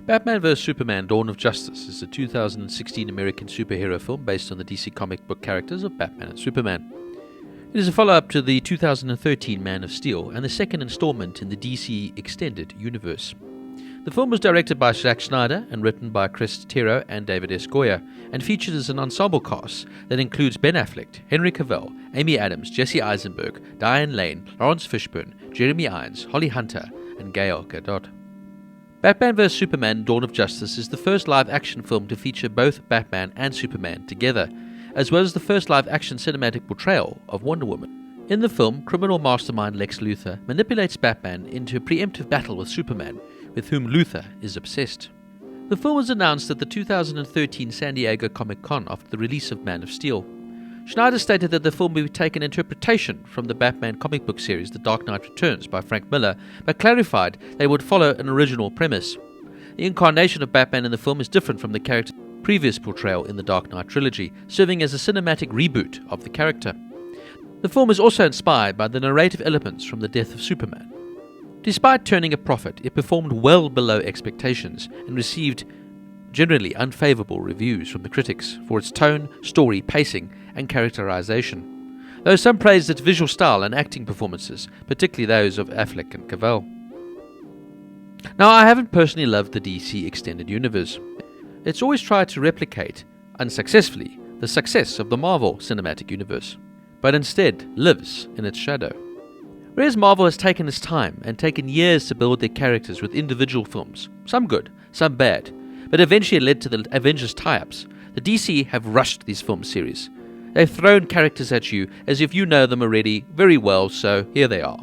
Batman vs. Superman Dawn of Justice is a 2016 American superhero film based on the DC comic book characters of Batman and Superman. It is a follow-up to the 2013 Man of Steel and the second installment in the DC Extended Universe. The film was directed by Zack Snyder and written by Terrio and David S. Goyer, and features an ensemble cast that includes Ben Affleck, Henry Cavill, Amy Adams, Jesse Eisenberg, Diane Lane, Laurence Fishburne, Jeremy Irons, Holly Hunter, and Gal Gadot. Batman vs. Superman Dawn of Justice is the first live-action film to feature both Batman and Superman together, as well as the first live-action cinematic portrayal of Wonder Woman. In the film, criminal mastermind Lex Luthor manipulates Batman into a preemptive battle with Superman, with whom Luthor is obsessed. The film was announced at the 2013 San Diego Comic-Con after the release of Man of Steel. Snyder stated that the film would take an interpretation from the Batman comic book series The Dark Knight Returns by Frank Miller, but clarified they would follow an original premise. The incarnation of Batman in the film is different from the character's previous portrayal in the Dark Knight trilogy, serving as a cinematic reboot of the character. The film is also inspired by the narrative elements from the death of Superman. Despite turning a profit, it performed well below expectations and received generally unfavorable reviews from the critics for its tone, story, pacing, and characterization, though some praised its visual style and acting performances, particularly those of Affleck and Cavill. Now, I haven't personally loved the DC Extended Universe. It's always tried to replicate, unsuccessfully, the success of the Marvel Cinematic Universe, but instead lives in its shadow. Whereas Marvel has taken its time and taken years to build their characters with individual films, some good, some bad, but eventually it led to the Avengers tie-ups, the DC have rushed these film series. They've thrown characters at you as if you know them already very well, so here they are.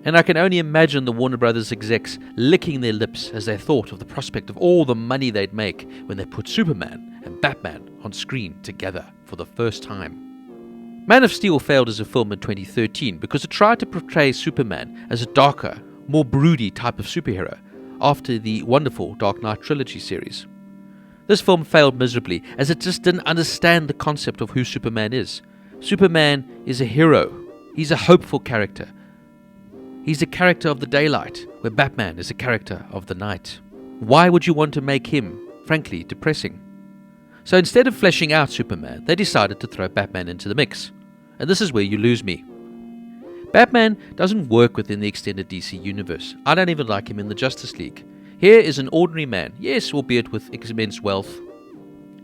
And I can only imagine the Warner Brothers execs licking their lips as they thought of the prospect of all the money they'd make when they put Superman and Batman on screen together for the first time. Man of Steel failed as a film in 2013 because it tried to portray Superman as a darker, more broody type of superhero after the wonderful Dark Knight trilogy series. This film failed miserably as it just didn't understand the concept of who Superman is. Superman is a hero. He's a hopeful character. He's a character of the daylight, where Batman is a character of the night. Why would you want to make him, frankly, depressing? So instead of fleshing out Superman, they decided to throw Batman into the mix. And this is where you lose me. Batman doesn't work within the extended DC universe. I don't even like him in the Justice League. Here is an ordinary man, yes, albeit with immense wealth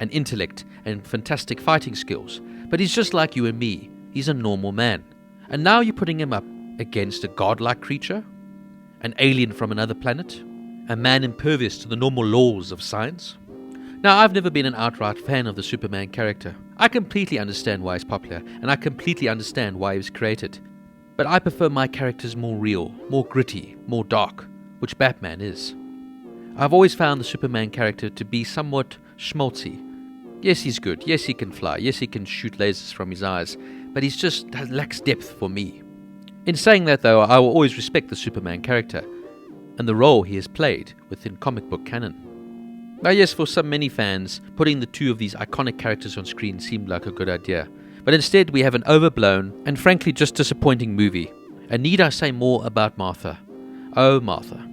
and intellect and fantastic fighting skills, but he's just like you and me. He's a normal man. And now you're putting him up against a godlike creature, an alien from another planet, a man impervious to the normal laws of science. Now, I've never been an outright fan of the Superman character. I completely understand why he's popular, and I completely understand why he was created. But I prefer my characters more real, more gritty, more dark, which Batman is. I've always found the Superman character to be somewhat schmaltzy. Yes, he's good. Yes, he can fly. Yes, he can shoot lasers from his eyes. But he's just lacks depth for me. In saying that, though, I will always respect the Superman character and the role he has played within comic book canon. Now, yes, for some many fans, putting the two of these iconic characters on screen seemed like a good idea. But instead, we have an overblown and frankly just disappointing movie. And need I say more about Martha? Oh, Martha.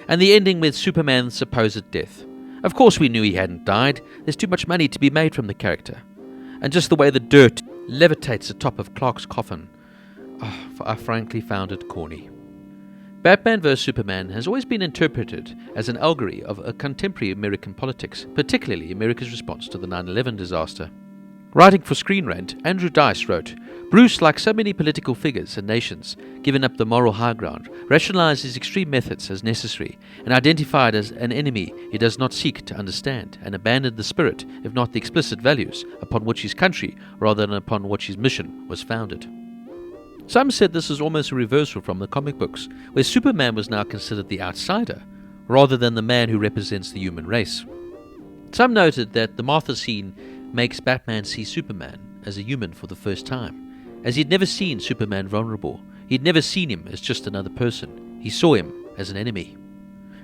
And the ending with Superman's supposed death. Of course we knew he hadn't died. There's too much money to be made from the character. And just the way the dirt levitates atop of Clark's coffin. I frankly found it corny. Batman vs. Superman has always been interpreted as an allegory of a contemporary American politics, particularly America's response to the 9/11 disaster. Writing for Screen Rant, Andrew Dice wrote, Bruce, like so many political figures and nations, given up the moral high ground, rationalized his extreme methods as necessary, and identified as an enemy he does not seek to understand, and abandoned the spirit, if not the explicit values, upon which his country, rather than upon which his mission, was founded. Some said this is almost a reversal from the comic books, where Superman was now considered the outsider, rather than the man who represents the human race. Some noted that the Martha scene makes Batman see Superman as a human for the first time, as he'd never seen Superman vulnerable. He'd never seen him as just another person. He saw him as an enemy.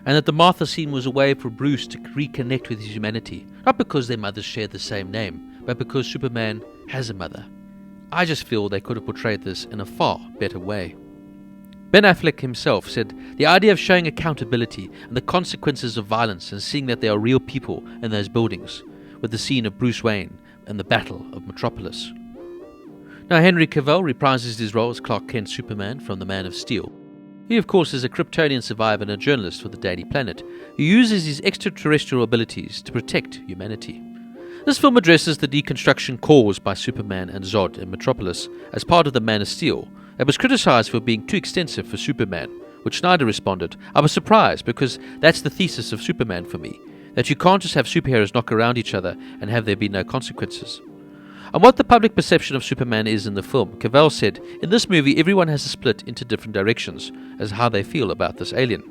And that the Martha scene was a way for Bruce to reconnect with his humanity, not because their mothers share the same name, but because Superman has a mother. I just feel they could have portrayed this in a far better way. Ben Affleck himself said, "The idea of showing accountability and the consequences of violence and seeing that there are real people in those buildings, with the scene of Bruce Wayne and the Battle of Metropolis." Now, Henry Cavill reprises his role as Clark Kent Superman from The Man of Steel. He, of course, is a Kryptonian survivor and a journalist for the Daily Planet who uses his extraterrestrial abilities to protect humanity. This film addresses the deconstruction caused by Superman and Zod in Metropolis as part of The Man of Steel. It was criticized for being too extensive for Superman, which Snyder responded, "I was surprised because that's the thesis of Superman for me, that you can't just have superheroes knock around each other and have there be no consequences." And what the public perception of Superman is in the film, Cavill said, "In this movie everyone has a split into different directions as how they feel about this alien.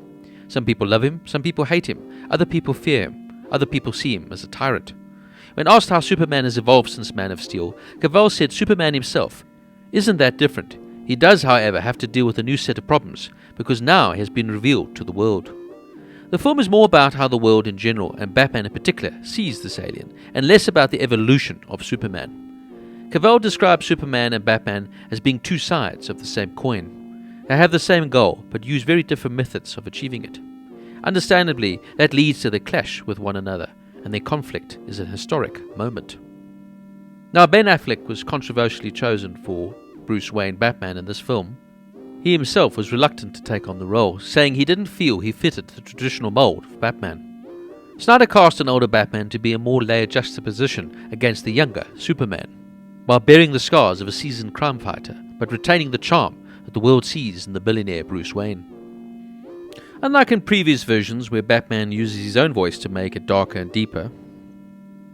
Some people love him, some people hate him, other people fear him, other people see him as a tyrant." When asked how Superman has evolved since Man of Steel, Cavill said Superman himself isn't that different. He does, however, have to deal with a new set of problems, because now he has been revealed to the world. The film is more about how the world in general, and Batman in particular, sees this alien, and less about the evolution of Superman. Cavill describes Superman and Batman as being two sides of the same coin. They have the same goal, but use very different methods of achieving it. Understandably, that leads to their clash with one another, and their conflict is a historic moment. Now, Ben Affleck was controversially chosen for Bruce Wayne Batman in this film. He himself was reluctant to take on the role, saying he didn't feel he fitted the traditional mold of Batman. Snyder cast an older Batman to be a more layered juxtaposition against the younger Superman, while bearing the scars of a seasoned crime fighter, but retaining the charm that the world sees in the billionaire Bruce Wayne. Unlike in previous versions where Batman uses his own voice to make it darker and deeper,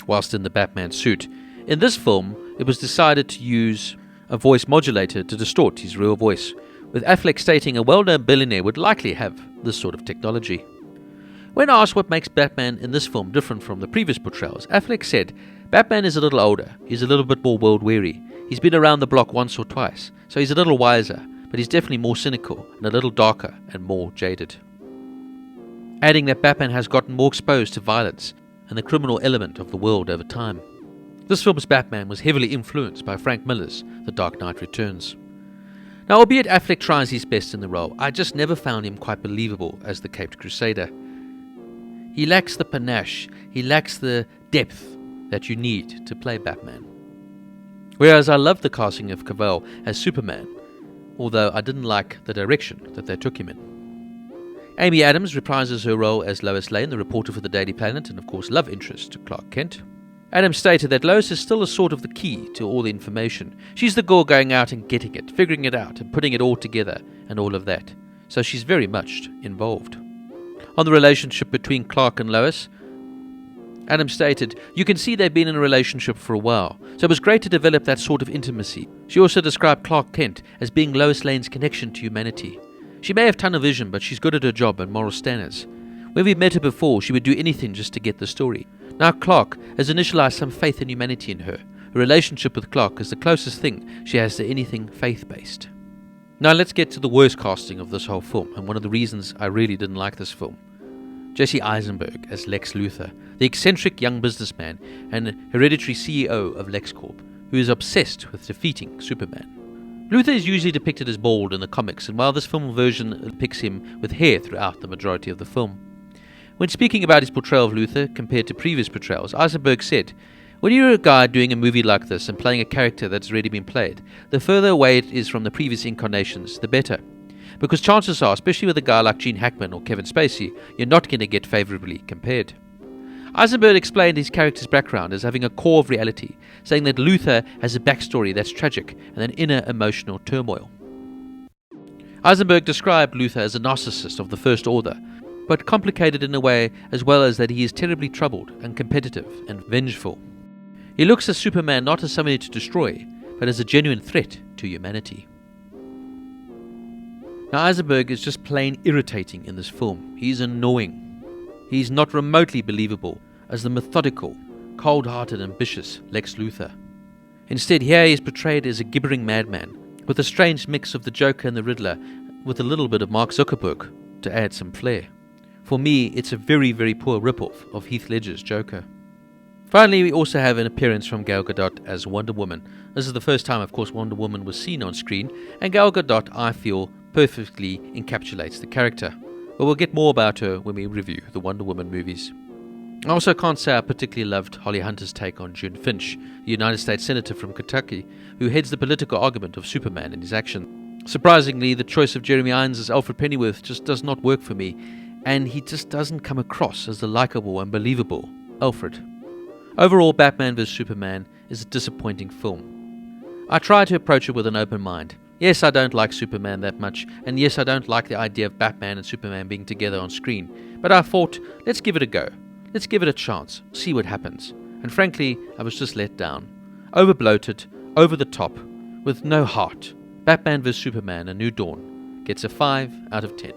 whilst in the Batman suit, in this film it was decided to use a voice modulator to distort his real voice, with Affleck stating a well-known billionaire would likely have this sort of technology. When asked what makes Batman in this film different from the previous portrayals, Affleck said, "Batman is a little older, he's a little bit more world-weary, he's been around the block once or twice, so he's a little wiser, but he's definitely more cynical and a little darker and more jaded." Adding that Batman has gotten more exposed to violence and the criminal element of the world over time. This film's Batman was heavily influenced by Frank Miller's The Dark Knight Returns. Now, albeit Affleck tries his best in the role, I just never found him quite believable as the Caped Crusader. He lacks the panache, he lacks the depth that you need to play Batman. Whereas I loved the casting of Cavill as Superman, although I didn't like the direction that they took him in. Amy Adams reprises her role as Lois Lane, the reporter for the Daily Planet, and of course love interest to Clark Kent. Adams stated that Lois is still a sort of the key to all the information. She's the girl going out and getting it, figuring it out, and putting it all together, and all of that. So she's very much involved. On the relationship between Clark and Lois, Adams stated, "You can see they've been in a relationship for a while, so it was great to develop that sort of intimacy." She also described Clark Kent as being Lois Lane's connection to humanity. She may have tunnel vision, but she's good at her job and moral standards. When we met her before, she would do anything just to get the story. Now Clark has initialized some faith in humanity in her. Her relationship with Clark is the closest thing she has to anything faith-based. Now let's get to the worst casting of this whole film, and one of the reasons I really didn't like this film. Jesse Eisenberg as Lex Luthor, the eccentric young businessman and hereditary CEO of LexCorp, who is obsessed with defeating Superman. Luthor is usually depicted as bald in the comics, and while this film version depicts him with hair throughout the majority of the film. When speaking about his portrayal of Luthor compared to previous portrayals, Eisenberg said, "When you're a guy doing a movie like this and playing a character that's already been played, the further away it is from the previous incarnations, the better. Because chances are, especially with a guy like Gene Hackman or Kevin Spacey, you're not going to get favorably compared." Eisenberg explained his character's background as having a core of reality, saying that Luthor has a backstory that's tragic and an inner emotional turmoil. Eisenberg described Luthor as a narcissist of the first order, but complicated in a way as well as that he is terribly troubled and competitive and vengeful. He looks at Superman not as somebody to destroy, but as a genuine threat to humanity. Now Eisenberg is just plain irritating in this film. He is annoying. He is not remotely believable as the methodical, cold-hearted, ambitious Lex Luthor. Instead, here he is portrayed as a gibbering madman, with a strange mix of the Joker and the Riddler, with a little bit of Mark Zuckerberg to add some flair. For me, it's a very, very poor rip-off of Heath Ledger's Joker. Finally, we also have an appearance from Gal Gadot as Wonder Woman. This is the first time, of course, Wonder Woman was seen on screen, and Gal Gadot, I feel, perfectly encapsulates the character. But we'll get more about her when we review the Wonder Woman movies. I also can't say I particularly loved Holly Hunter's take on June Finch, the United States Senator from Kentucky, who heads the political argument of Superman in his action. Surprisingly, the choice of Jeremy Irons as Alfred Pennyworth just does not work for me, and he just doesn't come across as the likable and believable Alfred. Overall, Batman vs Superman is a disappointing film. I try to approach it with an open mind. Yes, I don't like Superman that much, and yes, I don't like the idea of Batman and Superman being together on screen, but I thought, let's give it a go. Let's give it a chance, see what happens. And frankly, I was just let down. Over-bloated, over the top, with no heart. Batman vs Superman: A New Dawn gets a 5 out of 10.